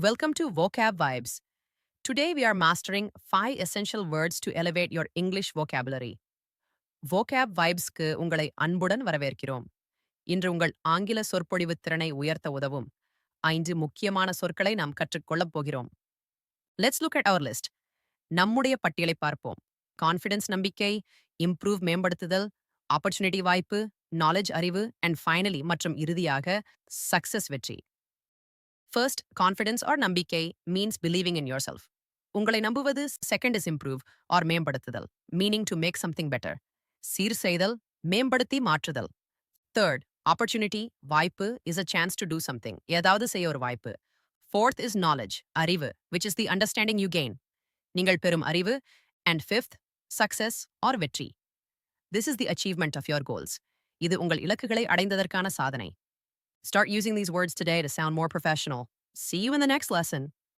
Welcome to Vocab Vibes. Today we are mastering 5 essential words to elevate your English vocabulary. Vocab Vibesக்கு உங்களை அன்புடன் வரவேற்கிறோம். இன்று உங்கள் ஆங்கில சொற்பொழிவு திறனை உயர்த்த உதவும் 5 முக்கியமான சொற்களை நாம் கற்றுக்கொள்ளப் போகிறோம். Let's look at our list. நம்முடைய பட்டியலை பார்ப்போம். கான்ஃபிடன்ஸ் நம்பிக்கை, இம்ப்ரூவ் மேம்படுத்துதல், ஆப்பர்ச்சுனிட்டி வாய்ப்பு, நாலேஜ் அறிவு அண்ட் ஃபைனலி மற்றும் இறுதியாக சக்சஸ் வெற்றி. First, confidence or நம்பிக்கை means believing in yourself. உங்களை நம்புவது second is improve or மேம்படுத்துதல் meaning to make something better. சீர் செய்தல், மேம்படுத்தி மாற்றுதல். Third, opportunity, வாய்ப்பு is a chance to do something. ஏதாவது செய்ய ஒரு வாய்ப்பு. Fourth is knowledge, அறிவு, which is the understanding you gain. நீங்கள் பெறும் அறிவு. And fifth, success or வெற்றி. This is the achievement of your goals. இது உங்கள் இலக்குகளை அடைந்ததற்கான சாதனை. Start using these words today to sound more professional. See you in the next lesson.